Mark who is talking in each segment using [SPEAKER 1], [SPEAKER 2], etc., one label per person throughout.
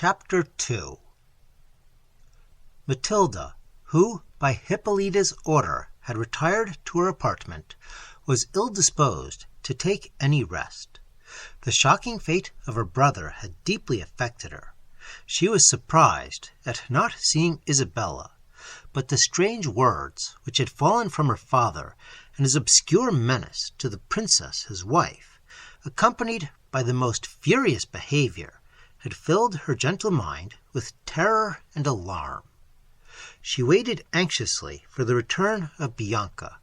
[SPEAKER 1] Chapter 2. Matilda, who, by Hippolyta's order, had retired to her apartment, was ill-disposed to take any rest. The shocking fate of her brother had deeply affected her. She was surprised at not seeing Isabella, but the strange words which had fallen from her father, and his obscure menace to the princess his wife, accompanied by the most furious behavior, had filled her gentle mind with terror and alarm. She waited anxiously for the return of Bianca,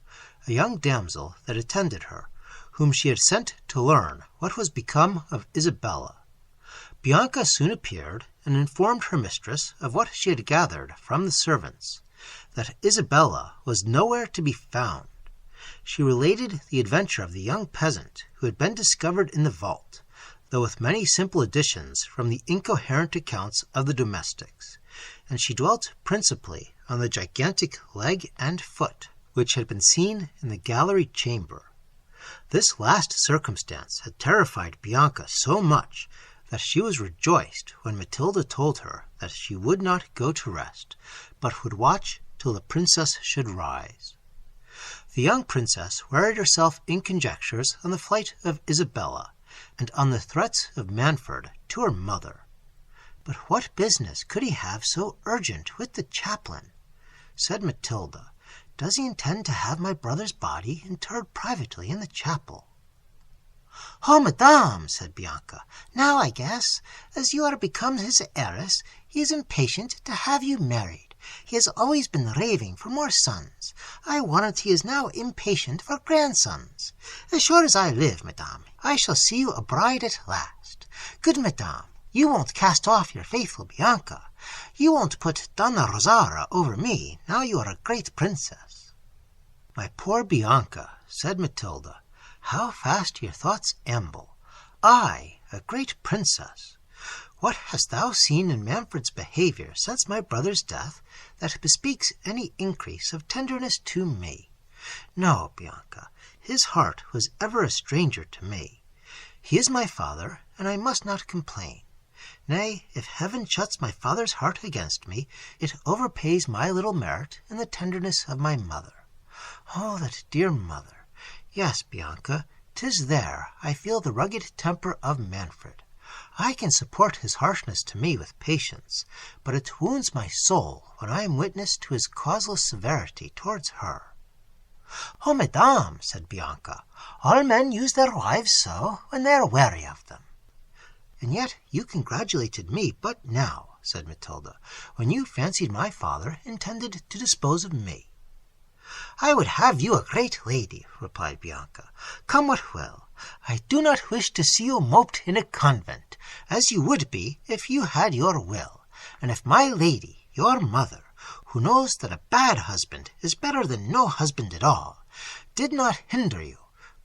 [SPEAKER 1] a young damsel that attended her, whom she had sent to learn what was become of Isabella. Bianca soon appeared, and informed her mistress of what she had gathered from the servants, that Isabella was nowhere to be found. She related the adventure of the young peasant who had been discovered in the vault, though with many simple additions from the incoherent accounts of the domestics, and she dwelt principally on the gigantic leg and foot which had been seen in the gallery chamber. This last circumstance had terrified Bianca so much that she was rejoiced when Matilda told her that she would not go to rest, but would watch till the princess should rise. The young princess wearied herself in conjectures on the flight of Isabella, and on the threats of Manfred to her mother. But what business could he have so urgent with the chaplain? Said Matilda, "Does he intend to have my brother's body interred privately in the chapel?" "Oh, madame," said Bianca, "now I guess, as you are become his heiress, he is impatient to have you married. He has always been raving for more sons. I warrant he is now impatient for grandsons. As sure as I live, madame, I shall see you a bride at last. Good madame, you won't cast off your faithful Bianca. You won't put Donna Rosara over me, now you are a great princess." "My poor Bianca," said Matilda, "how fast your thoughts amble. I, a great princess! What hast thou seen in Manfred's behavior since my brother's death that bespeaks any increase of tenderness to me? No, Bianca, his heart was ever a stranger to me. He is my father, and I must not complain. Nay, if heaven shuts my father's heart against me, it overpays my little merit in the tenderness of my mother. Oh, that dear mother! Yes, Bianca, 'tis there I feel the rugged temper of Manfred. I can support his harshness to me with patience, but it wounds my soul when I am witness to his causeless severity towards her." "Oh, madame," said Bianca, "all men use their wives so when they are weary of them." "And yet you congratulated me but now," said Matilda, "when you fancied my father intended to dispose of me." "I would have you a great lady," replied Bianca, "come what will. I do not wish to see you moped in a convent, as you would be if you had your will, and if my lady, your mother, who knows that a bad husband is better than no husband at all, did not hinder you.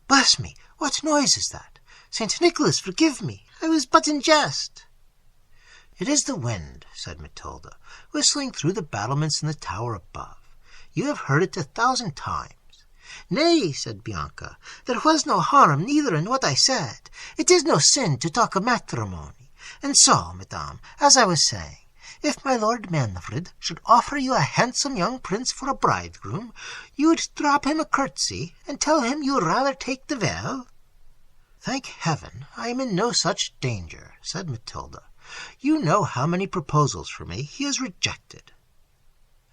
[SPEAKER 1] Bless me, what noise is that? St. Nicholas, forgive me, I was but in jest." "It is the wind," said Matilda, "whistling through the battlements in the tower above. You have heard it 1,000 times." "Nay," said Bianca, "there was no harm neither in what I said. It is no sin to talk of matrimony. And so, madame, as I was saying, if my lord Manfred should offer you a handsome young prince for a bridegroom, you would drop him a curtsy and tell him you would rather take the veil?" "Thank heaven, I am in no such danger," said Matilda. "You know how many proposals for me he has rejected."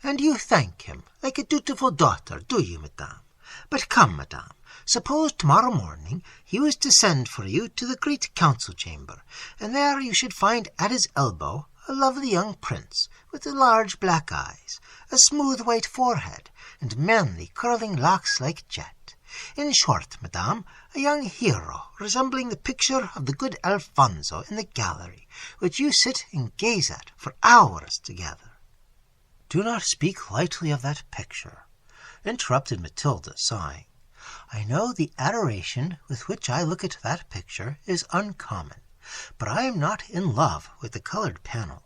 [SPEAKER 1] "And you thank him like a dutiful daughter, do you, madame? But come, madame, suppose tomorrow morning he was to send for you to the great council chamber, and there you should find at his elbow a lovely young prince, with large black eyes, a smooth white forehead, and manly curling locks like jet. In short, madame, a young hero, resembling the picture of the good Alfonso in the gallery, which you sit and gaze at for hours together." "Do not speak lightly of that picture," interrupted Matilda, sighing. "I know the adoration with which I look at that picture is uncommon, but I am not in love with the colored panel.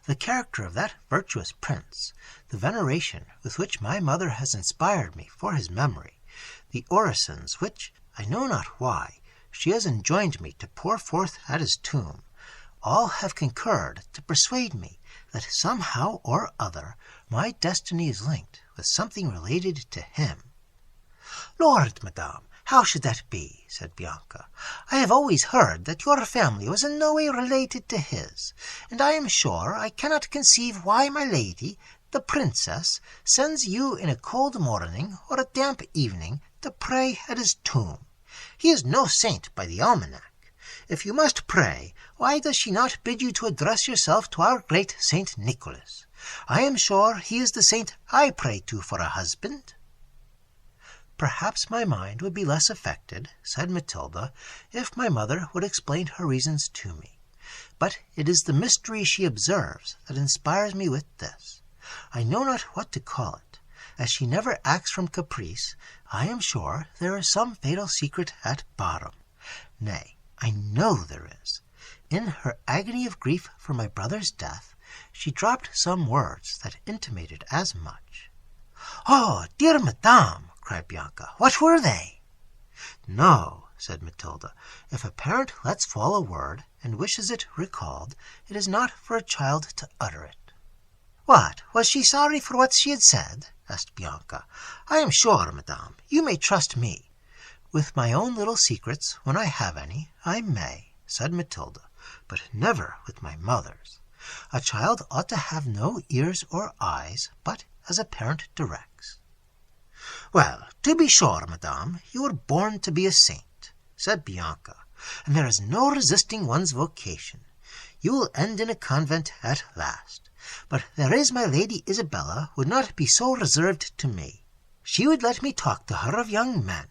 [SPEAKER 1] The character of that virtuous prince, the veneration with which my mother has inspired me for his memory, the orisons which, I know not why, she has enjoined me to pour forth at his tomb, All have concurred to persuade me that somehow or other my destiny is linked with something related to him." "Lord, madame, how should that be?" said Bianca. "I have always heard that your family was in no way related to his, and I am sure I cannot conceive why my lady, the princess, sends you in a cold morning or a damp evening to pray at his tomb. He is no saint by the almanac. If you must pray, why does she not bid you to address yourself to our great Saint Nicholas? I am sure he is the saint I pray to for a husband." "Perhaps my mind would be less affected," said Matilda, "if my mother would explain her reasons to me. But it is the mystery she observes that inspires me with this. I know not what to call it. As she never acts from caprice, I am sure there is some fatal secret at bottom. Nay, I know there is. In her agony of grief for my brother's death, she dropped some words that intimated as much." "Oh, dear madame!" cried Bianca. "What were they?" "No," said Matilda. "If a parent lets fall a word and wishes it recalled, it is not for a child to utter it." "What, was she sorry for what she had said?" asked Bianca. "I am sure, madame, you may trust me." "With my own little secrets, when I have any, I may," said Matilda, "but never with my mother's. A child ought to have no ears or eyes, but as a parent directs." "Well, to be sure, madame, you were born to be a saint," said Bianca, "and there is no resisting one's vocation. You will end in a convent at last. But there is my Lady Isabella would not be so reserved to me. She would let me talk to her of young men,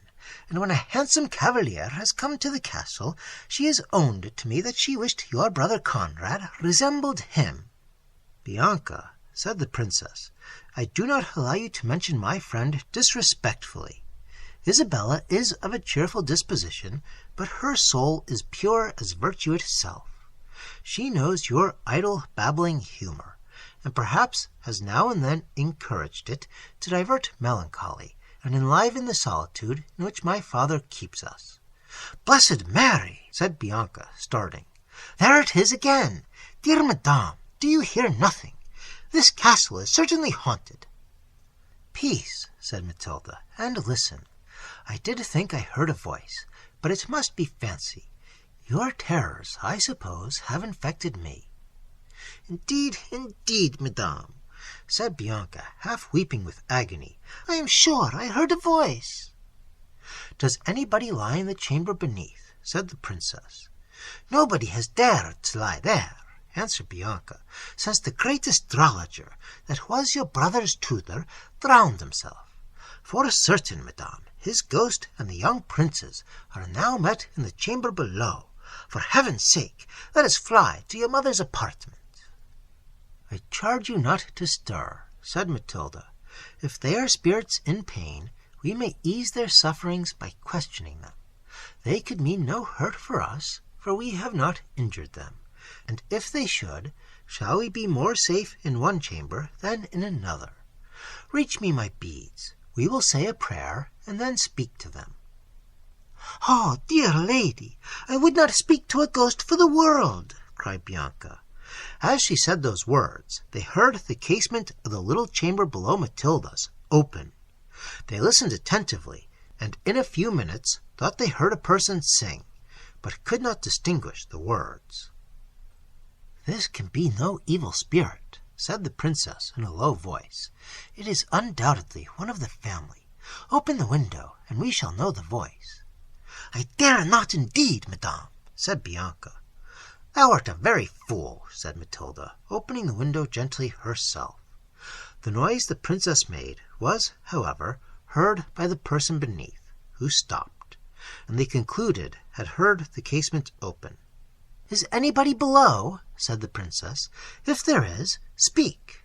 [SPEAKER 1] and when a handsome cavalier has come to the castle, she has owned to me that she wished your brother Conrad resembled him." "Bianca," said the princess, "I do not allow you to mention my friend disrespectfully. Isabella is of a cheerful disposition, but her soul is pure as virtue itself. She knows your idle, babbling humor, and perhaps has now and then encouraged it to divert melancholy and enliven the solitude in which my father keeps us." "Blessed Mary!" said Bianca, starting. "There it is again! Dear madame, do you hear nothing? This castle is certainly haunted." "Peace," said Matilda, "and listen. I did think I heard a voice, but it must be fancy. Your terrors, I suppose, have infected me." Indeed, madame," said Bianca, half weeping with agony, "I am sure I heard a voice." "Does anybody lie in the chamber beneath?" said the princess. "Nobody has dared to lie there," answered Bianca, "since the great astrologer, that was your brother's tutor, drowned himself. For certain, madame, his ghost and the young prince's are now met in the chamber below. For heaven's sake, let us fly to your mother's apartment." "I charge you not to stir," said Matilda. "If they are spirits in pain, we may ease their sufferings by questioning them. They could mean no hurt for us, for we have not injured them. And if they should, shall we be more safe in one chamber than in another? Reach me my beads. We will say a prayer, and then speak to them." "Oh, dear lady, I would not speak to a ghost for the world," cried Bianca. As she said those words, they heard the casement of the little chamber below Matilda's open. They listened attentively, and in a few minutes thought they heard a person sing, but could not distinguish the words. "This can be no evil spirit," said the princess in a low voice. "It is undoubtedly one of the family. Open the window, and we shall know the voice." "I dare not indeed, madame," said Bianca. "Thou art a very fool," said Matilda, opening the window gently herself. The noise the princess made was, however, heard by the person beneath, who stopped, and they concluded had heard the casement open. "Is anybody below?" said the princess. "If there is, speak."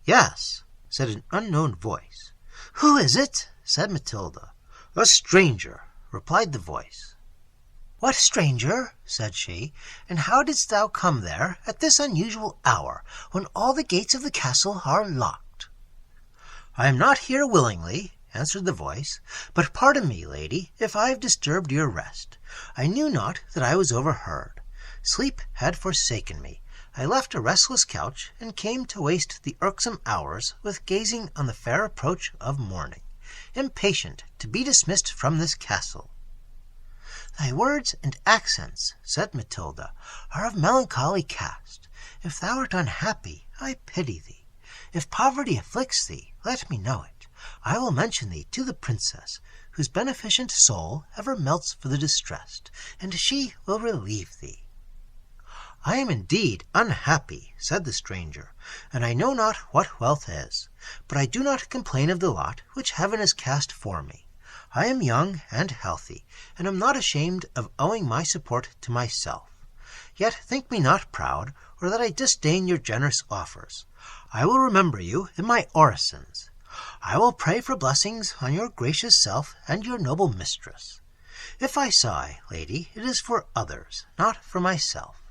[SPEAKER 1] "Yes," said an unknown voice. "Who is it?" said Matilda. "A stranger," replied the voice. "What stranger?" said she, "and how didst thou come there at this unusual hour, when all the gates of the castle are locked?" "I am not here willingly," answered the voice, "but pardon me, lady, if I have disturbed your rest. I knew not that I was overheard. Sleep had forsaken me. I left a restless couch, and came to waste the irksome hours with gazing on the fair approach of morning, impatient to be dismissed from this castle. Thy words and accents, said Matilda, are of melancholy cast. If thou art unhappy, I pity thee. If poverty afflicts thee, let me know it. I will mention thee to the princess, whose beneficent soul ever melts for the distressed, and she will relieve thee. I am indeed unhappy, said the stranger, and I know not what wealth is, but I do not complain of the lot which heaven has cast for me. I am young and healthy, and am not ashamed of owing my support to myself. Yet think me not proud, or that I disdain your generous offers. I will remember you in my orisons. I will pray for blessings on your gracious self and your noble mistress. If I sigh, lady, it is for others, not for myself.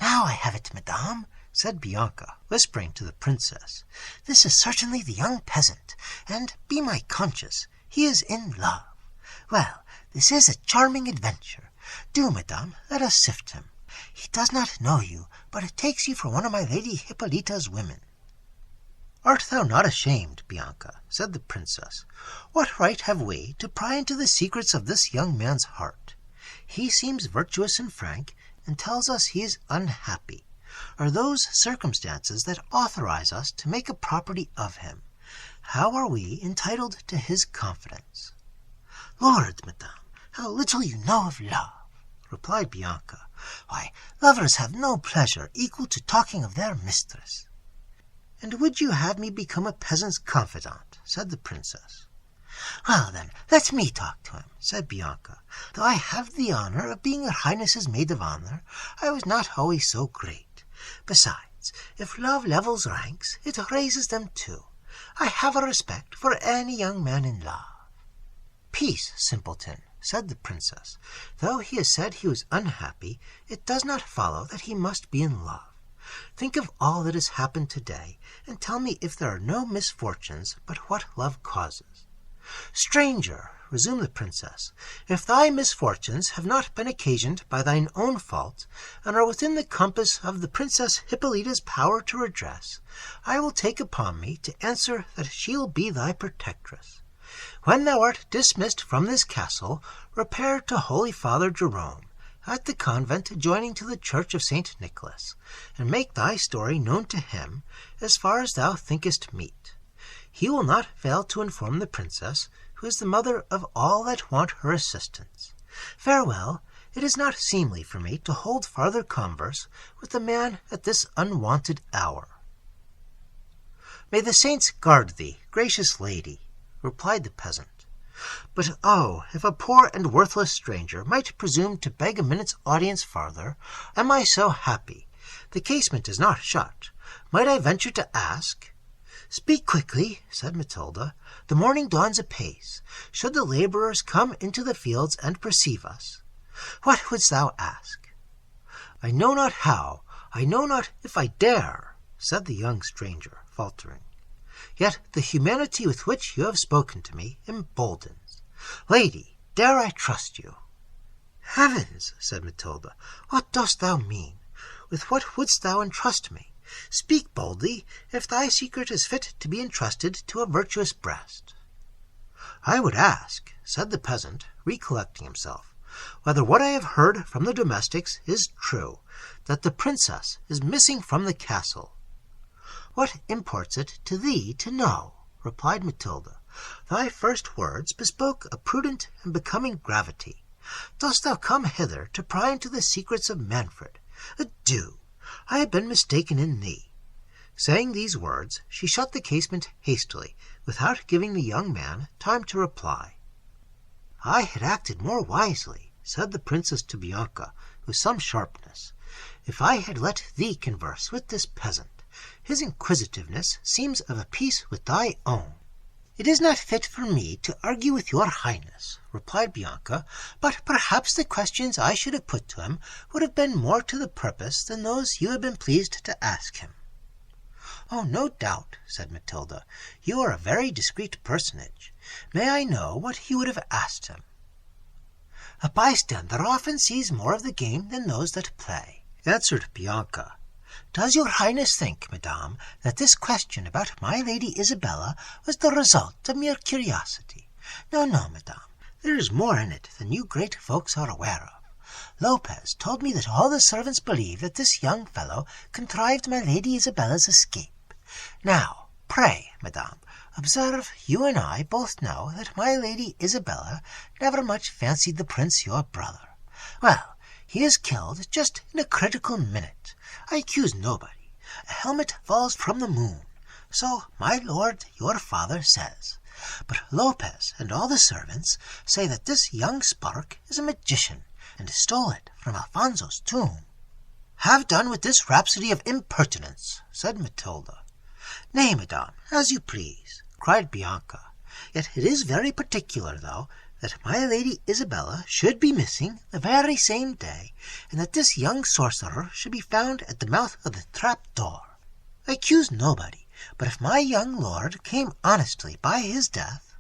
[SPEAKER 1] Now I have it, madame, said Bianca, whispering to the princess. This is certainly the young peasant, and, be my conscience, he is in love. Well, this is a charming adventure. Do, madame, let us sift him. He does not know you, but it takes you for one of my Lady Hippolyta's women. Art thou not ashamed, Bianca, said the princess. What right have we to pry into the secrets of this young man's heart? He seems virtuous and frank, and tells us he is unhappy. Are those circumstances that authorize us to make a property of him? How are we entitled to his confidence? Lord, madame, how little you know of love, replied Bianca. Why, lovers have no pleasure equal to talking of their mistress. And would you have me become a peasant's confidant? Said the princess. Well, then, let me talk to him, said Bianca. Though I have the honor of being your highness's maid of honor, I was not always so great. Besides, if love levels ranks, it raises them too. I have a respect for any young man in love. Peace, simpleton, said the princess. Though he has said he was unhappy, it does not follow that he must be in love. Think of all that has happened today, and tell me if there are no misfortunes but what love causes. Stranger, resumed the princess, if thy misfortunes have not been occasioned by thine own fault, and are within the compass of the Princess Hippolyta's power to redress, I will take upon me to answer that she will be thy protectress. When thou art dismissed from this castle, repair to Holy Father Jerome, at the convent adjoining to the church of St. Nicholas, and make thy story known to him, as far as thou thinkest meet. He will not fail to inform the princess, who is the mother of all that want her assistance. Farewell, it is not seemly for me to hold farther converse with a man at this unwonted hour. May the saints guard thee, gracious lady, replied the peasant. But oh, if a poor and worthless stranger might presume to beg a minute's audience farther, am I so happy? The casement is not shut. Might I venture to ask? Speak quickly, said Matilda. The morning dawns apace. Should the labourers come into the fields and perceive us? What wouldst thou ask? I know not how, I know not if I dare, said the young stranger, faltering. Yet the humanity with which you have spoken to me emboldens. Lady, dare I trust you? Heavens, said Matilda, what dost thou mean? With what wouldst thou entrust me? Speak boldly, if thy secret is fit to be entrusted to a virtuous breast. I would ask, said the peasant, recollecting himself, whether what I have heard from the domestics is true, that the princess is missing from the castle. What imports it to thee to know? Replied Matilda. Thy first words bespoke a prudent and becoming gravity. Dost thou come hither to pry into the secrets of Manfred? Adieu! I have been mistaken in thee. Saying these words, she shut the casement hastily, without giving the young man time to reply. I had acted more wisely, said the princess to Bianca, with some sharpness, if I had let thee converse with this peasant. His inquisitiveness seems of a piece with thy own. It is not fit for me to argue with your highness, replied Bianca, but perhaps the questions I should have put to him would have been more to the purpose than those you have been pleased to ask him. Oh, no doubt, said Matilda. You are a very discreet personage. May I know what you would have asked him? A bystander often sees more of the game than those that play, answered Bianca. Does your highness think, madame, that this question about my Lady Isabella was the result of mere curiosity? No, madame. There is more in it than you great folks are aware of. Lopez told me that all the servants believe that this young fellow contrived my Lady Isabella's escape. Now, pray, madame, observe, you and I both know that my Lady Isabella never much fancied the prince your brother. Well, he is killed just in a critical minute. I accuse nobody. A helmet falls from the moon. So my lord your father says. But Lopez and all the servants say that this young spark is a magician, and stole it from Alfonso's tomb. Have done with this rhapsody of impertinence, said Matilda. Nay, madame, as you please, cried Bianca. Yet it is very particular, though, that my Lady Isabella should be missing the very same day, and that this young sorcerer should be found at the mouth of the trap-door. I accuse nobody, but if my young lord came honestly by his death—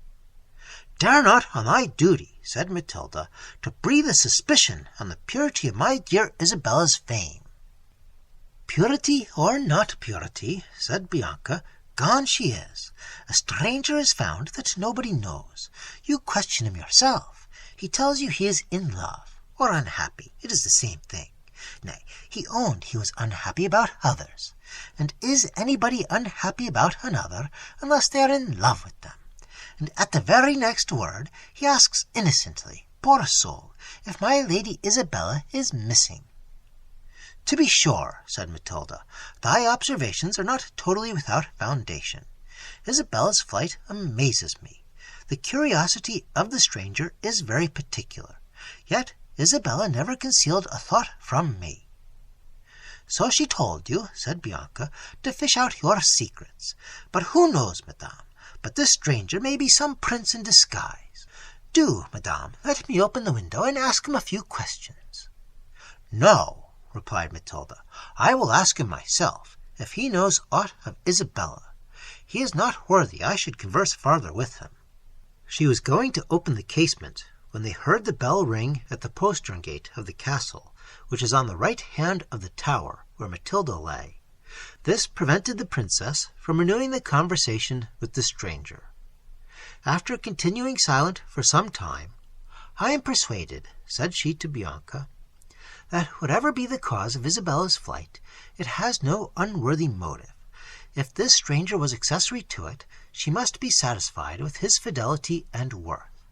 [SPEAKER 1] Dare not on thy duty, said Matilda, to breathe a suspicion on the purity of my dear Isabella's fame. Purity or not purity, said Bianca, gone she is. A stranger is found that nobody knows. You question him yourself. He tells you he is in love, or unhappy. It is the same thing. Nay, he owned he was unhappy about others. And is anybody unhappy about another unless they are in love with them? And at the very next word he asks innocently, poor soul, if my Lady Isabella is missing. To be sure, said Matilda, thy observations are not totally without foundation. Isabella's flight amazes me. The curiosity of the stranger is very particular, yet Isabella never concealed a thought from me. So she told you, said Bianca, to fish out your secrets. But who knows, madame, but this stranger may be some prince in disguise. Do, madame, let me open the window and ask him a few questions. No, replied Matilda, I will ask him myself, if he knows aught of Isabella. He is not worthy I should converse farther with him. She was going to open the casement when they heard the bell ring at the postern gate of the castle, which is on the right hand of the tower where Matilda lay. This prevented the princess from renewing the conversation with the stranger. After continuing silent for some time, I am persuaded, said she to Bianca, that whatever be the cause of Isabella's flight, it has no unworthy motive. If this stranger was accessory to it, she must be satisfied with his fidelity and worth.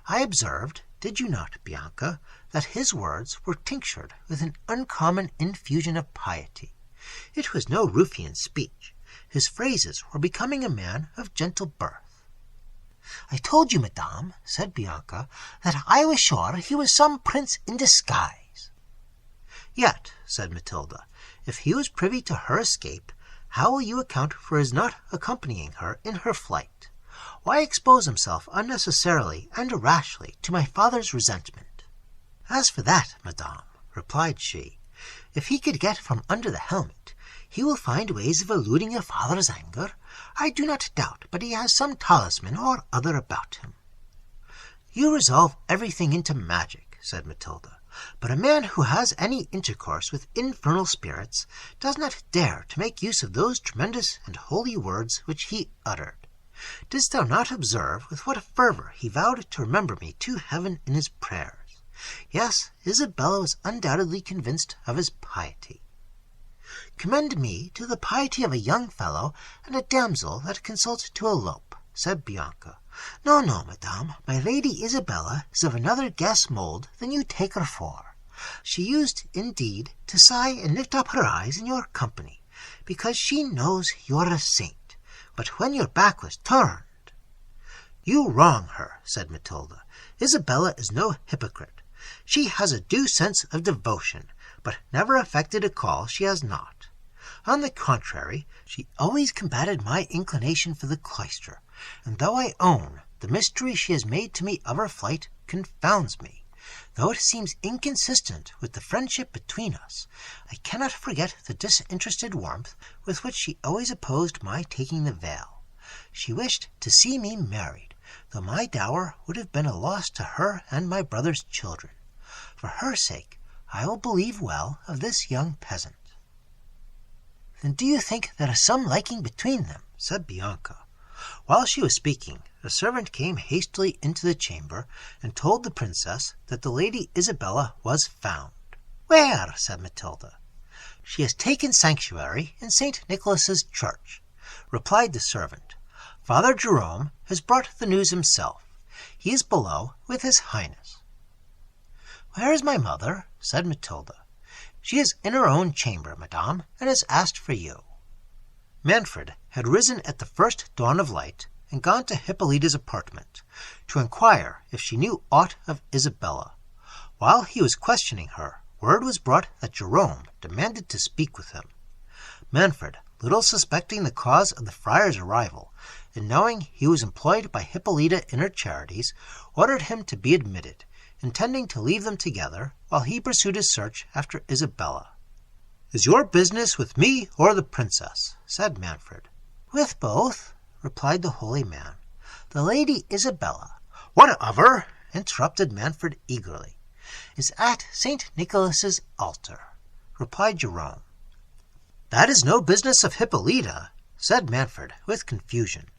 [SPEAKER 1] I observed, did you not, Bianca, that his words were tinctured with an uncommon infusion of piety. It was no ruffian speech. His phrases were becoming a man of gentle birth. I told you, madame, said Bianca, that I was sure he was some prince in disguise. Yet, said Matilda, if he was privy to her escape, how will you account for his not accompanying her in her flight? Why expose himself unnecessarily and rashly to my father's resentment? As for that, madame, replied she, if he could get from under the helmet, he will find ways of eluding your father's anger. I do not doubt but he has some talisman or other about him. You resolve everything into magic, said Matilda, but a man who has any intercourse with infernal spirits does not dare to make use of those tremendous and holy words which he uttered. Didst thou not observe with what fervour he vowed to remember me to heaven in his prayers? Yes, Isabella was undoubtedly convinced of his piety. Commend me to the piety of a young fellow and a damsel that consults to elope, said Bianca. No, madame, my Lady Isabella is of another guess mould than you take her for. She used, indeed, to sigh and lift up her eyes in your company, because she knows you're a saint, but when your back was turned— You wrong her, said Matilda. Isabella is no hypocrite. She has a due sense of devotion, but never affected a call she has not. On the contrary, she always combated my inclination for the cloister, and though I own the mystery she has made to me of her flight confounds me, though it seems inconsistent with the friendship between us, I cannot forget the disinterested warmth with which she always opposed my taking the veil. She wished to see me married, though my dower would have been a loss to her and my brother's children. For her sake, I will believe well of this young peasant." "Then do you think there is some liking between them?" said Bianca. While she was speaking, a servant came hastily into the chamber and told the princess that the Lady Isabella was found. "Where?" said Matilda. "She has taken sanctuary in St. Nicholas's church," replied the servant. "Father Jerome has brought the news himself. He is below with his highness." "Where is my mother?" said Matilda. "She is in her own chamber, madame, and has asked for you." Manfred had risen at the first dawn of light and gone to Hippolyta's apartment to inquire if she knew aught of Isabella. While he was questioning her, word was brought that Jerome demanded to speak with him. Manfred, little suspecting the cause of the friar's arrival, and knowing he was employed by Hippolyta in her charities, ordered him to be admitted, intending to leave them together while he pursued his search after Isabella. "Is your business with me or the princess?" said Manfred. "With both," replied the holy man. "The Lady Isabella—" "What of her?" interrupted Manfred eagerly. "Is at St. Nicholas's altar," replied Jerome. "That is no business of Hippolyta," said Manfred with confusion.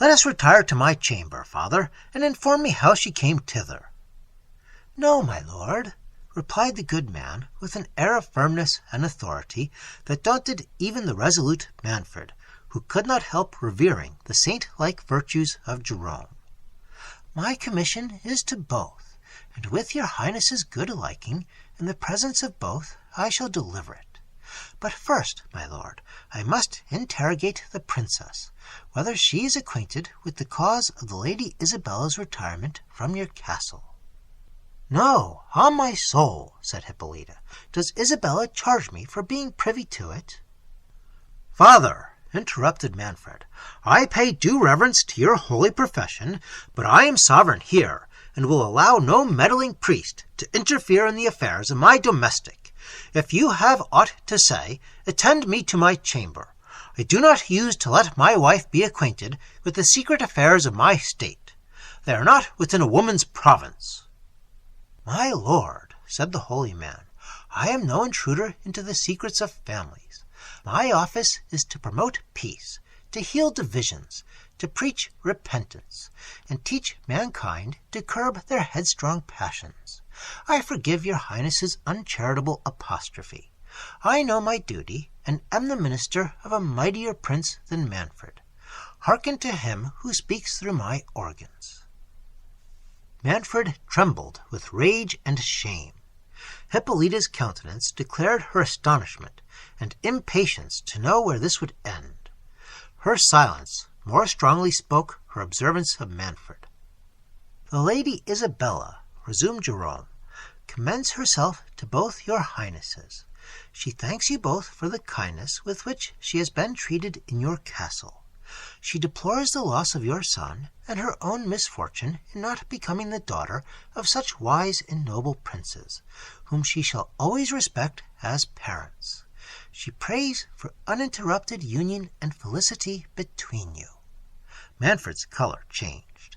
[SPEAKER 1] "Let us retire to my chamber, father, and inform me how she came thither." "No, my lord," replied the good man, with an air of firmness and authority that daunted even the resolute Manfred, who could not help revering the saint-like virtues of Jerome. "My commission is to both, and with your highness's good liking, in the presence of both, I shall deliver it. But first, my lord, I must interrogate the princess, whether she is acquainted with the cause of the Lady Isabella's retirement from your castle." "No, on my soul," said Hippolyta. "Does Isabella charge me for being privy to it?" "Father," interrupted Manfred, "I pay due reverence to your holy profession, but I am sovereign here, and will allow no meddling priest to interfere in the affairs of my domestic. If you have aught to say, attend me to my chamber. I do not use to let my wife be acquainted with the secret affairs of my state. They are not within a woman's province." "My lord," said the holy man, "I am no intruder into the secrets of families. My office is to promote peace, to heal divisions, to preach repentance, and teach mankind to curb their headstrong passions. I forgive your highness's uncharitable apostrophe. I know my duty, and am the minister of a mightier prince than Manfred. Hearken to him who speaks through my organs." Manfred trembled with rage and shame. Hippolyta's countenance declared her astonishment and impatience to know where this would end. Her silence more strongly spoke her observance of Manfred. "The Lady Isabella," resumed Jerome, "commends herself to both your highnesses. She thanks you both for the kindness with which she has been treated in your castle. She deplores the loss of your son, and her own misfortune in not becoming the daughter of such wise and noble princes, whom she shall always respect as parents. She prays for uninterrupted union and felicity between you." Manfred's color changed.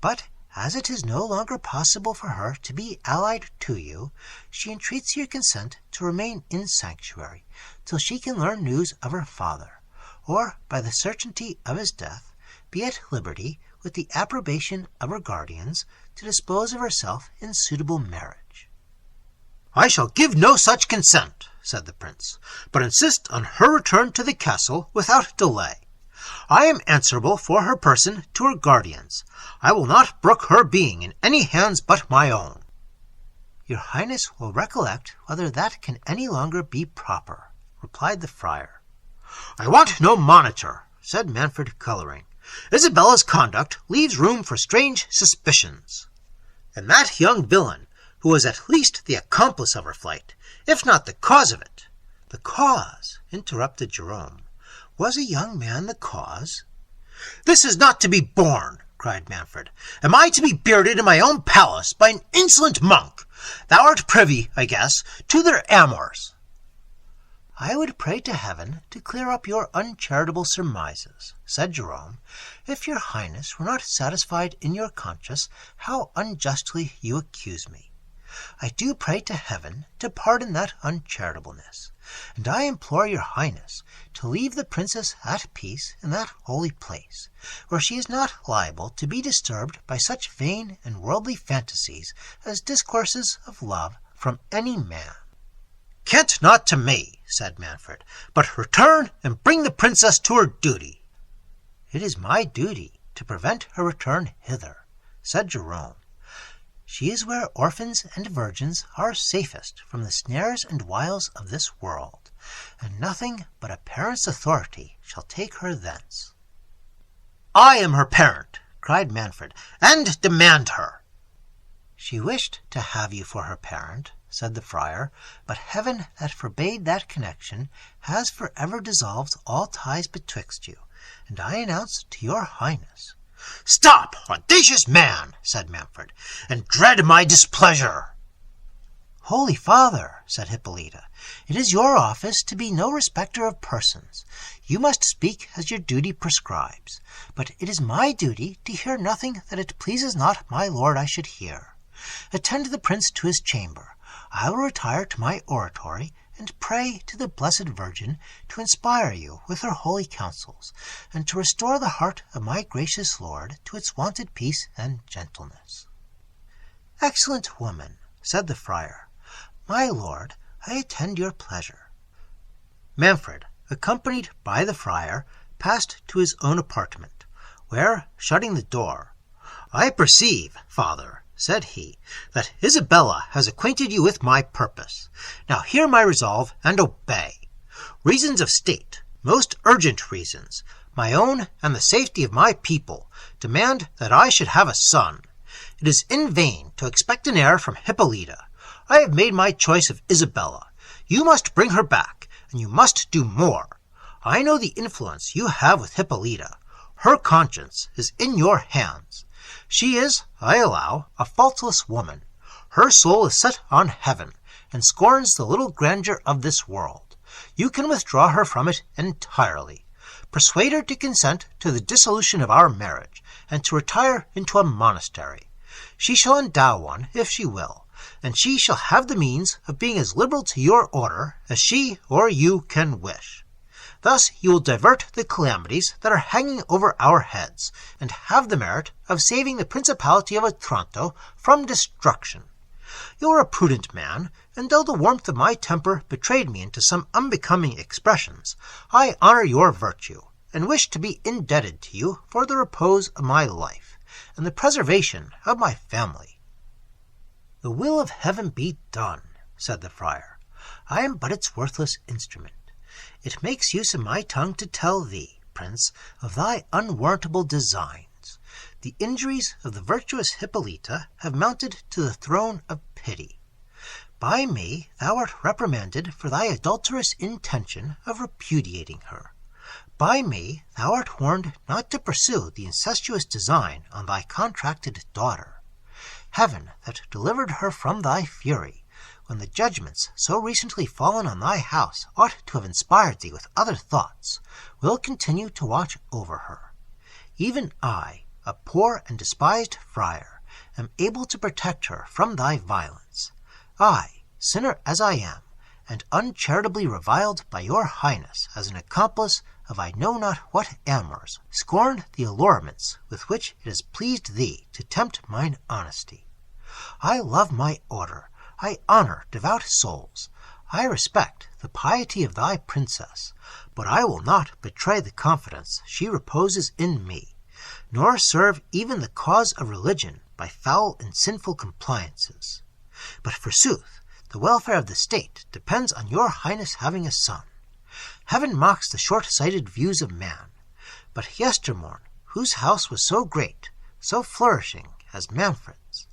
[SPEAKER 1] "But as it is no longer possible for her to be allied to you, she entreats your consent to remain in sanctuary till she can learn news of her father, or, by the certainty of his death, be at liberty, with the approbation of her guardians, to dispose of herself in suitable marriage." "I shall give no such consent," said the prince, "but insist on her return to the castle without delay. I am answerable for her person to her guardians. I will not brook her being in any hands but my own." "Your highness will recollect whether that can any longer be proper," replied the friar. "I want no monitor," said Manfred, coloring. "Isabella's conduct leaves room for strange suspicions. And that young villain, who was at least the accomplice of her flight, if not the cause of it—" "The cause," interrupted Jerome. "Was a young man the cause?" "This is not to be borne," cried Manfred. "Am I to be bearded in my own palace by an insolent monk? Thou art privy, I guess, to their amours." I would pray to heaven to clear up your uncharitable surmises, said Jerome, if your highness were not satisfied in your conscience how unjustly you accuse me. I do pray to heaven to pardon that uncharitableness, and I implore your highness to leave the princess at peace in that holy place, where she is not liable to be disturbed by such vain and worldly fantasies as discourses of love from any man. Cant not to me, said Manfred, but return and bring the princess to her duty. It is my duty to prevent her return hither, said Jerome. She is where orphans and virgins are safest from the snares and wiles of this world, and nothing but a parent's authority shall take her thence. I am her parent, cried Manfred, and demand her. She wished to have you for her parent, said the friar, but heaven that forbade that connection has for ever dissolved all ties betwixt you, and I announce to your highness. Stop, audacious man, said Manfred, and dread my displeasure. Holy father, said Hippolyta, it is your office to be no respecter of persons. You must speak as your duty prescribes, but it is my duty to hear nothing that it pleases not my lord I should hear. Attend the prince to his chamber. I will retire to my oratory, and pray to the Blessed Virgin to inspire you with her holy counsels, and to restore the heart of my gracious lord to its wonted peace and gentleness. Excellent woman, said the friar. My lord, I attend your pleasure. Manfred, accompanied by the friar, passed to his own apartment, where, shutting the door, I perceive, father, said he, that Isabella has acquainted you with my purpose. Now hear my resolve, and obey. Reasons of state, most urgent reasons, my own and the safety of my people, demand that I should have a son. It is in vain to expect an heir from Hippolyta. I have made my choice of Isabella. You must bring her back, and you must do more. I know the influence you have with Hippolyta. Her conscience is in your hands. She is, I allow, a faultless woman. Her soul is set on heaven, and scorns the little grandeur of this world. You can withdraw her from it entirely. Persuade her to consent to the dissolution of our marriage, and to retire into a monastery. She shall endow one, if she will, and she shall have the means of being as liberal to your order as she or you can wish. Thus you will divert the calamities that are hanging over our heads, and have the merit of saving the principality of Otranto from destruction. You are a prudent man, and though the warmth of my temper betrayed me into some unbecoming expressions, I honor your virtue, and wish to be indebted to you for the repose of my life, and the preservation of my family. The will of heaven be done, said the friar. I am but its worthless instrument. It makes use of my tongue to tell thee, prince, of thy unwarrantable designs. The injuries of the virtuous Hippolyta have mounted to the throne of pity. By me thou art reprimanded for thy adulterous intention of repudiating her. By me thou art warned not to pursue the incestuous design on thy contracted daughter. Heaven, that delivered her from thy fury, when the judgments so recently fallen on thy house ought to have inspired thee with other thoughts, will continue to watch over her. Even I, a poor and despised friar, am able to protect her from thy violence. I, sinner as I am, and uncharitably reviled by your highness as an accomplice of I know not what amours, scorn the allurements with which it has pleased thee to tempt mine honesty. I love my order, I honor devout souls, I respect the piety of thy princess, but I will not betray the confidence she reposes in me, nor serve even the cause of religion by foul and sinful compliances. But forsooth, the welfare of the state depends on your highness having a son. Heaven mocks the short-sighted views of man. But yestermorn, whose house was so great, so flourishing as Manfred's,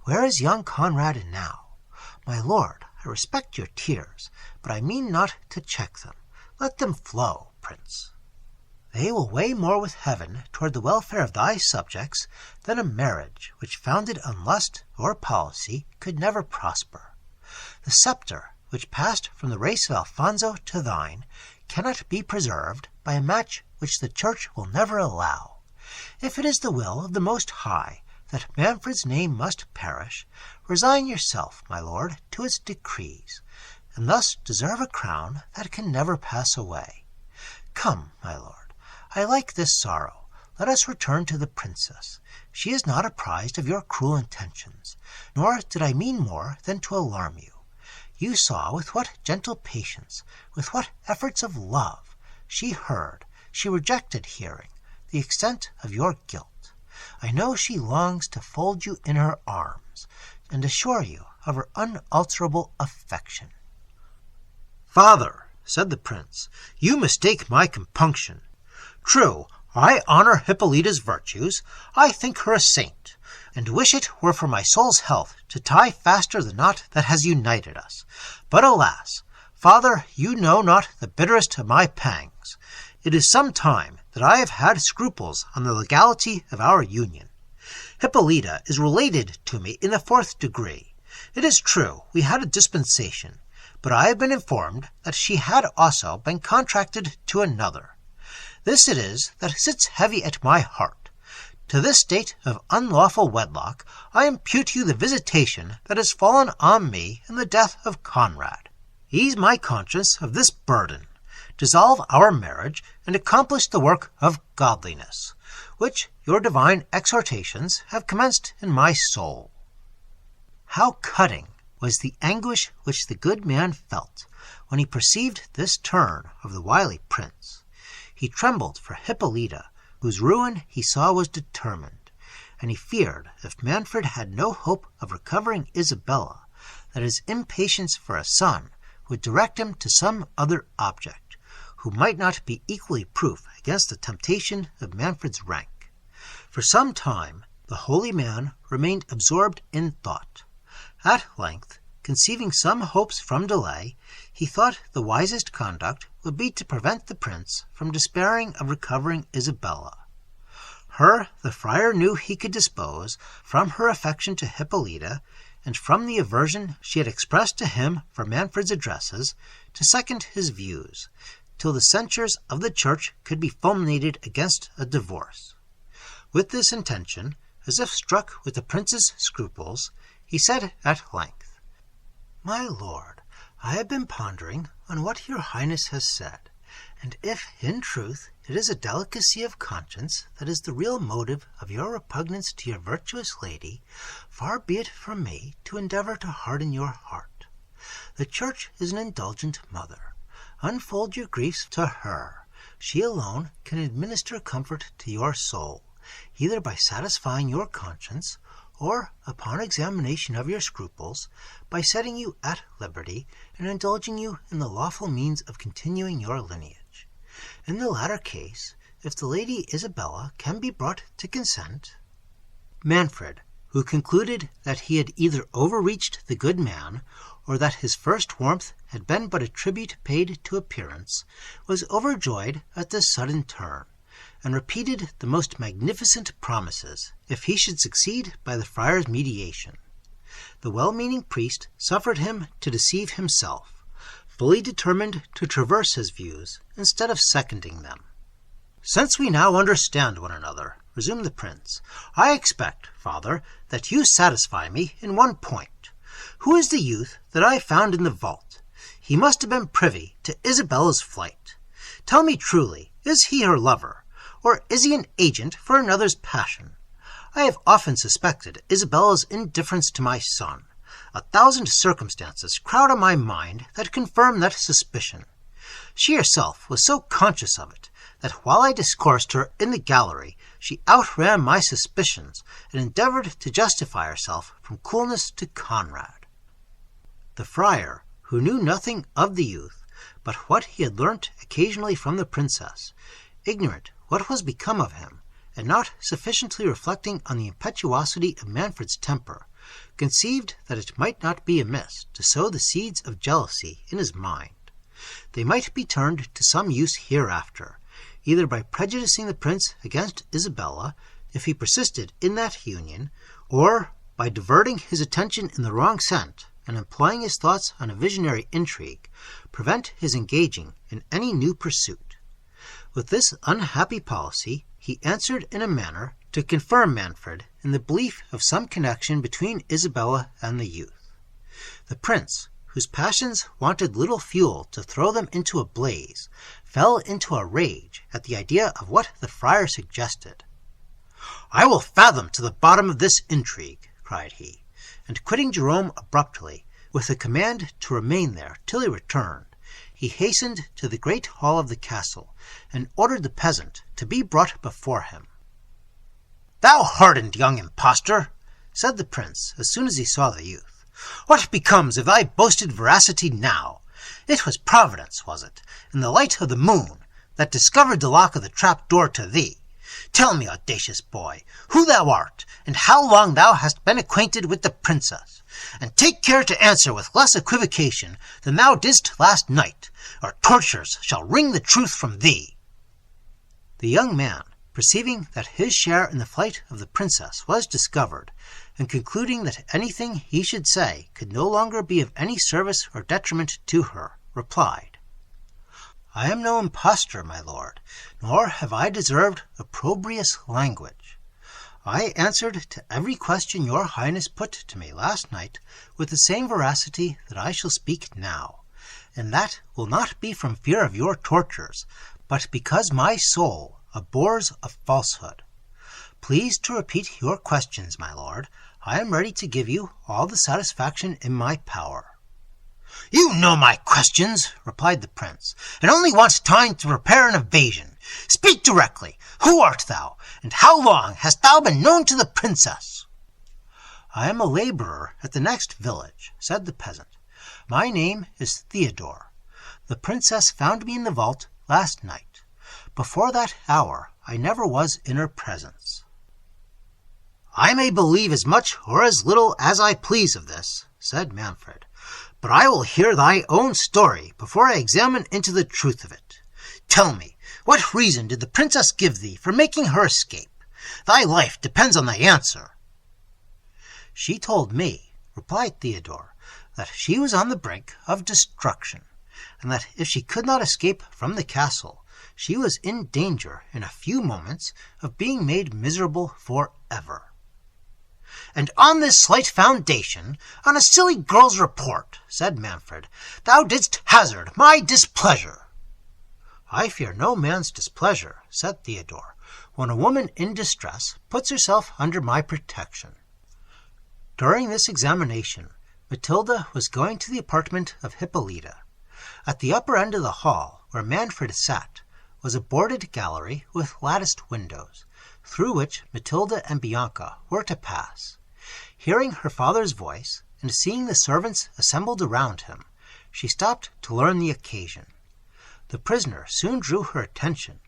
[SPEAKER 1] where is young Conrad now? My lord, I respect your tears, but I mean not to check them. Let them flow, prince. They will weigh more with heaven toward the welfare of thy subjects than a marriage which founded on lust or policy could never prosper. The scepter, which passed from the race of Alfonso to thine cannot be preserved by a match which the Church will never allow. If it is the will of the Most High that Manfred's name must perish, resign yourself, my lord, to its decrees, and thus deserve a crown that can never pass away. Come, my lord, I like this sorrow. Let us return to the princess. She is not apprised of your cruel intentions, nor did I mean more than to alarm you. You saw with what gentle patience, with what efforts of love, she heard, she rejected hearing, the extent of your guilt. I know she longs to fold you in her arms, and assure you of her unalterable affection.
[SPEAKER 2] Father, said the prince, you mistake my compunction. True, I honor Hippolyta's virtues. I think her a saint, and wish it were for my soul's health to tie faster the knot that has united us. But alas, father, you know not the bitterest of my pangs. It is some time that I have had scruples on the legality of our union. Hippolyta is related to me in the 4th degree. It is true we had a dispensation, but I have been informed that she had also been contracted to another. This it is that sits heavy at my heart. To this state of unlawful wedlock I impute you the visitation that has fallen on me in the death of Conrad. Ease my conscience of this burden, dissolve our marriage, and accomplish the work of godliness, which your divine exhortations have commenced in my soul. How cutting was the anguish which the good man felt when he perceived this turn of the wily prince. He trembled for Hippolyta, whose ruin he saw was determined, and he feared, if Manfred had no hope of recovering Isabella, that his impatience for a son would direct him to some other object, who might not be equally proof against the temptation of Manfred's rank. For some time the holy man remained absorbed in thought. At length, conceiving some hopes from delay, he thought the wisest conduct would be to prevent the prince from despairing of recovering Isabella. Her the friar knew he could dispose, from her affection to Hippolyta, and from the aversion she had expressed to him for Manfred's addresses, to second his views, till the censures of the Church could be fulminated against a divorce. With this intention, as if struck with the prince's scruples, he said at length, "My lord, I have been pondering on what your highness has said, and if, in truth, it is a delicacy of conscience that is the real motive of your repugnance to your virtuous lady, far be it from me to endeavor to harden your heart. The Church is an indulgent mother. Unfold your griefs to her. She alone can administer comfort to your soul, either by satisfying your conscience, or, upon examination of your scruples, by setting you at liberty and indulging you in the lawful means of continuing your lineage. In the latter case, if the Lady Isabella can be brought to consent." Manfred, who concluded that he had either overreached the good man, or that his first warmth had been but a tribute paid to appearance, was overjoyed at this sudden turn, and repeated the most magnificent promises if he should succeed by the friar's mediation. The well-meaning priest suffered him to deceive himself, fully determined to traverse his views instead of seconding them. "Since we now understand one another," resumed the prince, "I expect, father, that you satisfy me in one point. Who is the youth that I found in the vault? He must have been privy to Isabella's flight. Tell me truly, is he her lover, or is he an agent for another's passion? I have often suspected Isabella's indifference to my son. 1,000 circumstances crowd on my mind that confirm that suspicion. She herself was so conscious of it, that while I discoursed her in the gallery, she outran my suspicions, and endeavored to justify herself from coolness to Conrad." The friar, who knew nothing of the youth but what he had learnt occasionally from the princess, ignorant what was become of him, and not sufficiently reflecting on the impetuosity of Manfred's temper, conceived that it might not be amiss to sow the seeds of jealousy in his mind. They might be turned to some use hereafter, either by prejudicing the prince against Isabella, if he persisted in that union, or by diverting his attention in the wrong scent,
[SPEAKER 1] and employing his thoughts on a visionary intrigue, prevent his engaging in any new pursuit. With this unhappy policy, he answered in a manner to confirm Manfred in the belief of some connection between Isabella and the youth. The prince, whose passions wanted little fuel to throw them into a blaze, fell into a rage at the idea of what the friar suggested. "I will fathom to the bottom of this intrigue," cried he, and quitting Jerome abruptly, with a command to remain there till he returned, he hastened to the great hall of the castle, and ordered the peasant to be brought before him. "Thou hardened young impostor," said the prince as soon as he saw the youth, "what becomes of thy boasted veracity now? It was Providence, was it, in the light of the moon, that discovered the lock of the trap-door to thee? Tell me, audacious boy, who thou art, and how long thou hast been acquainted with the princess, and take care to answer with less equivocation than thou didst last night, or tortures shall wring the truth from thee." The young man, perceiving that his share in the flight of the princess was discovered, and concluding that anything he should say could no longer be of any service or detriment to her, replied, "I am no impostor, my lord, nor have I deserved opprobrious language. I answered to every question your highness put to me last night with the same veracity that I shall speak now, and that will not be from fear of your tortures, but because my soul abhors a falsehood. Please to repeat your questions, my lord. I am ready to give you all the satisfaction in my power." "You know my questions," replied the prince, "and only want time to prepare an evasion. Speak directly. Who art thou, and how long hast thou been known to the princess?" "I am a laborer at the next village," said the peasant. "My name is Theodore. The princess found me in the vault last night. Before that hour I never was in her presence." "I may believe as much or as little as I please of this," said Manfred, "but I will hear thy own story before I examine into the truth of it. Tell me, what reason did the princess give thee for making her escape? Thy life depends on thy answer." "She told me," replied Theodore, "that she was on the brink of destruction, and that if she could not escape from the castle, she was in danger in a few moments of being made miserable for ever." "And on this slight foundation, on a silly girl's report," said Manfred, "thou didst hazard my displeasure." "I fear no man's displeasure," said Theodore, "when a woman in distress puts herself under my protection." During this examination, Matilda was going to the apartment of Hippolyta. At the upper end of the hall, where Manfred sat, was a boarded gallery with latticed windows, through which Matilda and Bianca were to pass. Hearing her father's voice, and seeing the servants assembled around him, she stopped to learn the occasion. The prisoner soon drew her attention.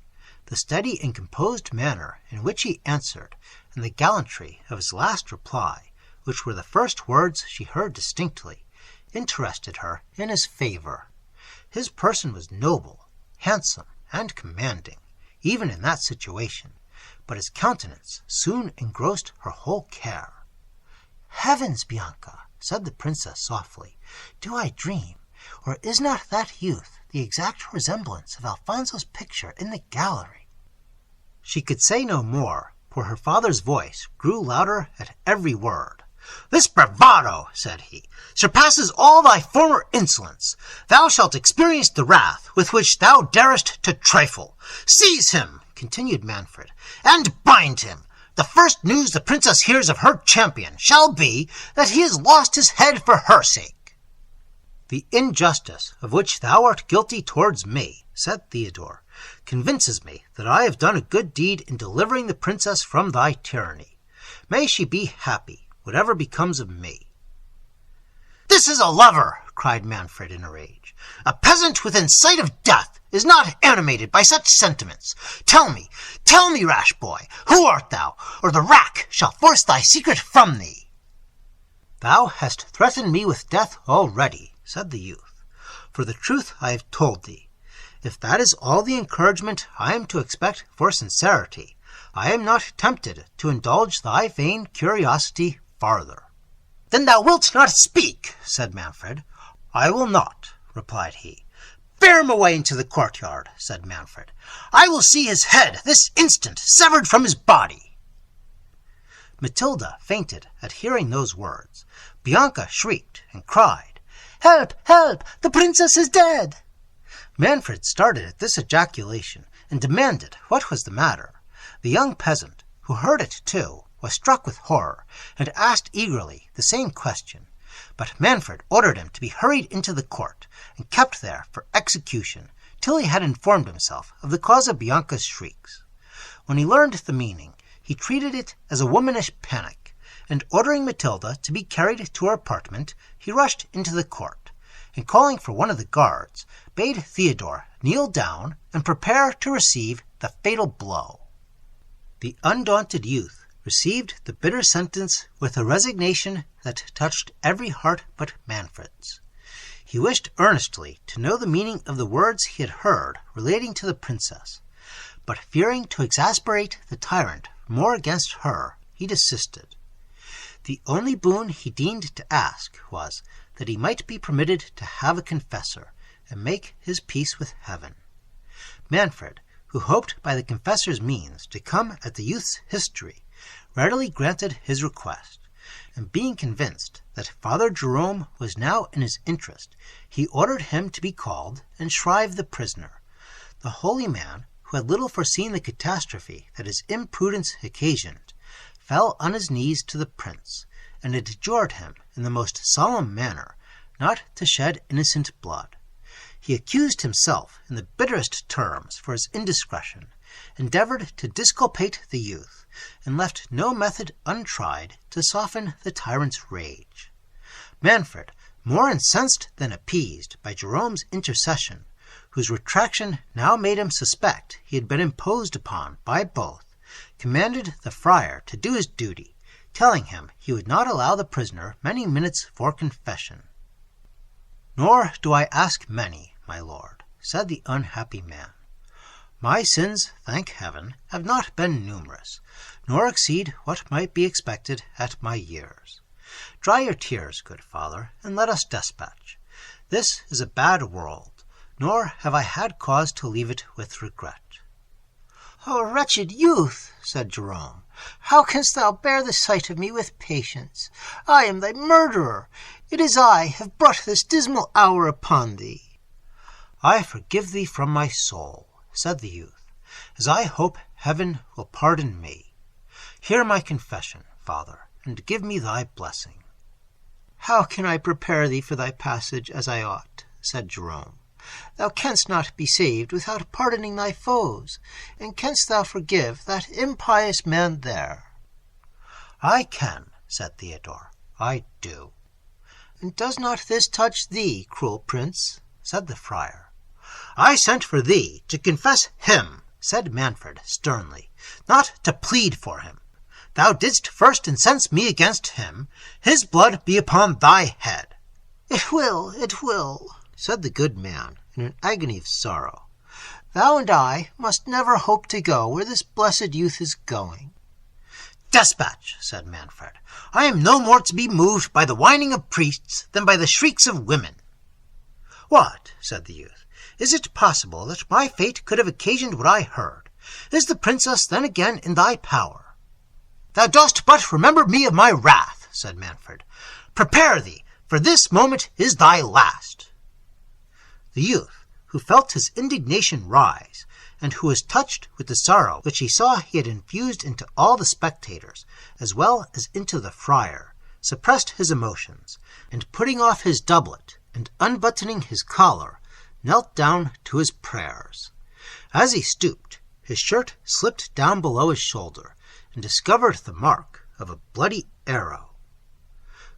[SPEAKER 1] The steady and composed manner in which he answered, and the gallantry of his last reply, which were the first words she heard distinctly, interested her in his favor. His person was noble, handsome, and commanding, even in that situation, but his countenance soon engrossed her whole care. "Heavens, Bianca," said the princess softly, "do I dream, or is not that youth the exact resemblance of Alfonso's picture in the gallery?" She could say no more, for her father's voice grew louder at every word. "This bravado," said he, "surpasses all thy former insolence. Thou shalt experience the wrath with which thou darest to trifle. Seize him," continued Manfred, "and bind him. The first news the princess hears of her champion shall be that he has lost his head for her sake." "The injustice of which thou art guilty towards me," said Theodore, "convinces me that I have done a good deed in delivering the princess from thy tyranny. May she be happy, whatever becomes of me." "This is a lover," cried Manfred in a rage. "A peasant within sight of death is not animated by such sentiments. Tell me, rash boy, who art thou, or the rack shall force thy secret from thee." "Thou hast threatened me with death already," said the youth. "For the truth I have told thee. If that is all the encouragement I am to expect for sincerity, I am not tempted to indulge thy vain curiosity farther."
[SPEAKER 2] "Then thou wilt not speak," said Manfred. "I will not," replied he. "Bear him away into the courtyard," said Manfred. "I will see his head this instant severed from his body." Matilda fainted at hearing those words. Bianca shrieked and cried, "Help! Help! The princess is dead!" Manfred started at this ejaculation and demanded what was the matter. The young peasant, who heard it too, was struck with horror, and asked eagerly the same question. But Manfred ordered him to be hurried into the court, and kept there for execution, till he had informed himself of the cause of Bianca's shrieks. When he learned the meaning, he treated it as a womanish panic, and ordering Matilda to be carried to her apartment, he rushed into the court, and calling for one of the guards, bade Theodore kneel down and prepare to receive the fatal blow. The undaunted youth received the bitter sentence with a resignation that touched every heart but Manfred's. He wished earnestly to know the meaning of the words he had heard relating to the princess, but fearing to exasperate the tyrant more against her, he desisted. The only boon he deigned to ask was that he might be permitted to have a confessor, and make his peace with heaven. Manfred, who hoped by the confessor's means to come at the youth's history, readily granted his request, and being convinced that Father Jerome was now in his interest, he ordered him to be called and shrive the prisoner. The holy man, who had little foreseen the catastrophe that his imprudence occasioned, fell on his knees to the prince, and adjured him in the most solemn manner not to shed innocent blood. He accused himself in the bitterest terms for his indiscretion, endeavored to disculpate the youth, and left no method untried to soften the tyrant's rage. Manfred, more incensed than appeased by Jerome's intercession, whose retraction now made him suspect he had been imposed upon by both, commanded the friar to do his duty, telling him he would not allow the prisoner many minutes for confession. "Nor do I ask many, my lord," said the unhappy man. "My sins, thank heaven, have not been numerous, nor exceed what might be expected at my years. Dry your tears, good father, and let us despatch. This is a bad world, nor have I had cause to leave it with regret." "O wretched youth," said Jerome, "how canst thou bear the sight of me with patience? I am thy murderer. It is I have brought this dismal hour upon thee." "I forgive thee from my soul," said the youth, "as I hope heaven will pardon me. Hear my confession, father, and give me thy blessing." "How can I prepare thee for thy passage as I ought?" said Jerome. "Thou canst not be saved without pardoning thy foes, and canst thou forgive that impious man there?" "I can," said Theodore. "I do." "And does not this touch thee, cruel prince?" said the friar. "I sent for thee to confess him," said Manfred sternly, "not to plead for him. Thou didst first incense me against him. His blood be upon thy head." "It will," said the good man in an agony of sorrow. "Thou and I must never hope to go where this blessed youth is going." "Despatch," said Manfred. "I am no more to be moved by the whining of priests than by the shrieks of women." "What?" said the youth. "Is it possible that my fate could have occasioned what I heard? Is the princess then again in thy power?" "Thou dost but remember me of my wrath," said Manfred. "Prepare thee, for this moment is thy last." The youth, who felt his indignation rise, and who was touched with the sorrow which he saw he had infused into all the spectators, as well as into the friar, suppressed his emotions, and putting off his doublet and unbuttoning his collar, knelt down to his prayers. As he stooped, his shirt slipped down below his shoulder, and discovered the mark of a bloody arrow.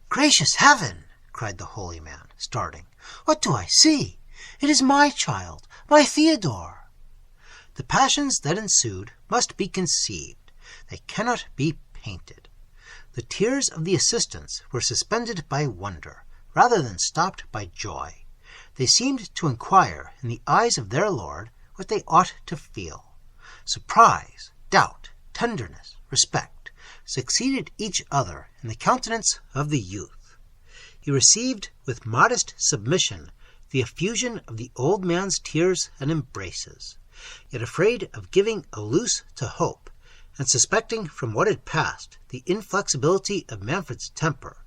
[SPEAKER 2] "Gracious heaven!" cried the holy man, starting. "What do I see? It is my child, my Theodore!" The passions that ensued must be conceived. They cannot be painted. The tears of the assistants were suspended by wonder, rather than stopped by joy. They seemed to inquire in the eyes of their lord what they ought to feel. Surprise, doubt, tenderness, respect, succeeded each other in the countenance of the youth.
[SPEAKER 1] he received with modest submission the effusion of the old man's tears and embraces. Yet afraid of giving a loose to hope, and suspecting from what had passed the inflexibility of Manfred's temper,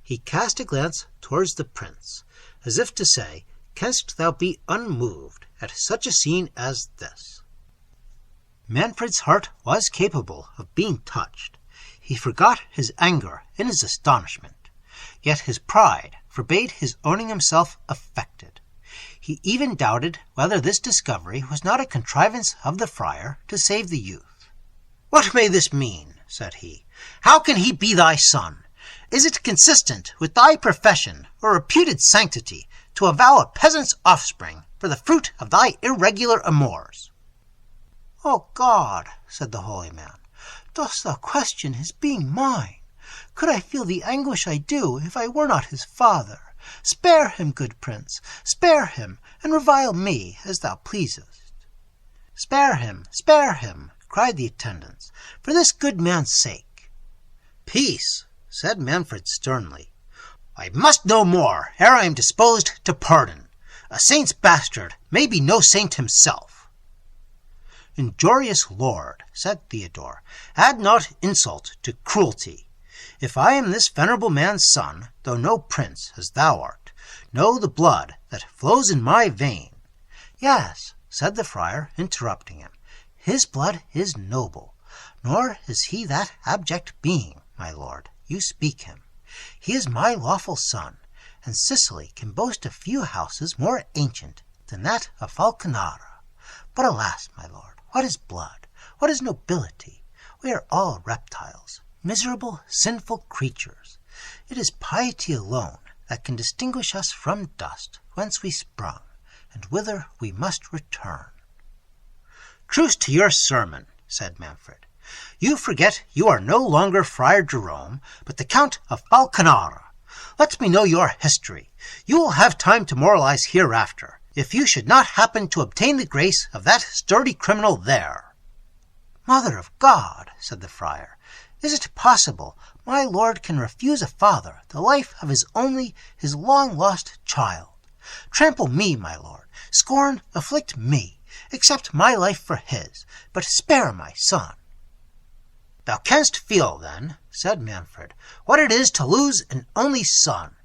[SPEAKER 1] he cast a glance towards the prince, as if to say, "Canst thou be unmoved at such a scene as this?" Manfred's heart was capable of being touched. He forgot his anger in his astonishment, yet his pride forbade his owning himself affected. He even doubted whether this discovery was not a contrivance of the friar to save the youth. "What may this mean?" said he. "How can he be thy son? Is it consistent with thy profession or reputed sanctity to avow a peasant's offspring for the fruit of thy irregular amours?" "O God," said the holy man, "dost thou question his being mine? Could I feel the anguish I do if I were not his father? Spare him, good prince, spare him, and revile me as thou pleasest." "Spare him, cried the attendants, "for this good man's sake." "Peace," said Manfred sternly. "I must know more ere I am disposed to pardon. A saint's bastard may be no saint himself." "Injurious lord," said Theodore, "add not insult to cruelty. If I am this venerable man's son, though no prince as thou art, know the blood that flows in my vein—" "Yes," said the friar, interrupting him, "his blood is noble, nor is he that abject being, my lord, you speak him. He is my lawful son, and Sicily can boast of few houses more ancient than that of Falconara. But alas, my lord, what is blood? What is nobility? We are all reptiles, miserable, sinful creatures. It is piety alone that can distinguish us from dust, whence we sprung, and whither we must return." "Truce to your sermon," said Manfred. "You forget you are no longer Friar Jerome, but the Count of Falconara. Let me know your history. You will have time to moralize hereafter, if you should not happen to obtain the grace of that sturdy criminal there." "Mother of God," said the friar, "is it possible my lord can refuse a father the life of his long-lost child? Trample me, my lord, scorn, afflict me, accept my life for his, but spare my son." "Thou canst feel, then," said Manfred, "what it is to lose an only son.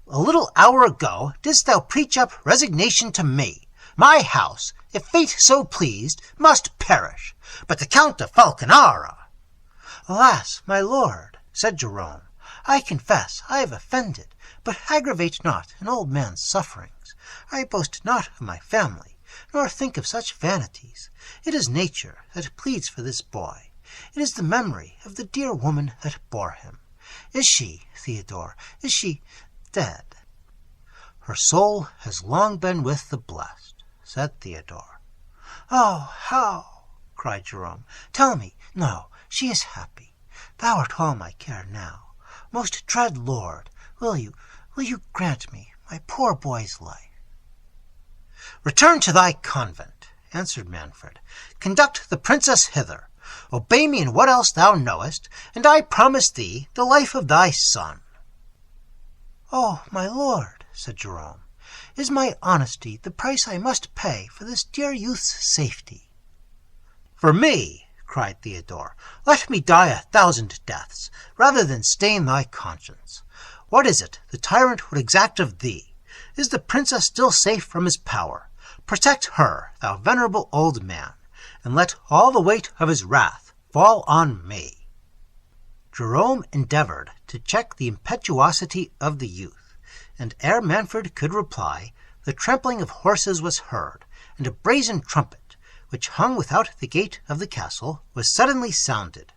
[SPEAKER 1] A little hour ago didst thou preach up resignation to me. My house, if fate so pleased, must perish, but the Count of Falconara—" "Alas, my lord," said Jerome, "I confess I have offended, but aggravate not an old man's sufferings. I boast not of my family, nor think of such vanities. It is nature that pleads for this boy. It is the memory of the dear woman that bore him. Is she, Theodore, is she dead?" "Her soul has long been with the blessed," said Theodore. "Oh, how?" cried Jerome. "Tell me. No, she is happy. Thou art all my care now. Most dread lord, will you grant me my poor boy's life?" "Return to thy convent," answered Manfred. "Conduct the princess hither. Obey me in what else thou knowest, and I promise thee the life of thy son." "Oh, my lord," said Jerome, "is my honesty the price I must pay for this dear youth's safety?" "For me," cried Theodore, "let me die 1,000 deaths, rather than stain thy conscience. What is it the tyrant would exact of thee? Is the princess still safe from his power? Protect her, thou venerable old man, and let all the weight of his wrath fall on me." Jerome endeavored to check the impetuosity of the youth, and ere Manfred could reply, the trampling of horses was heard, and a brazen trumpet, which hung without the gate of the castle, was suddenly sounded.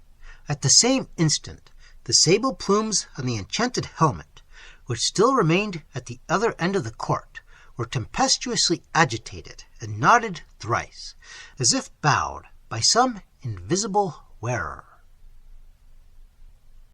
[SPEAKER 1] At the same instant, the sable plumes on the enchanted helmet, which still remained at the other end of the court, were tempestuously agitated and nodded thrice, as if bowed by some invisible wearer.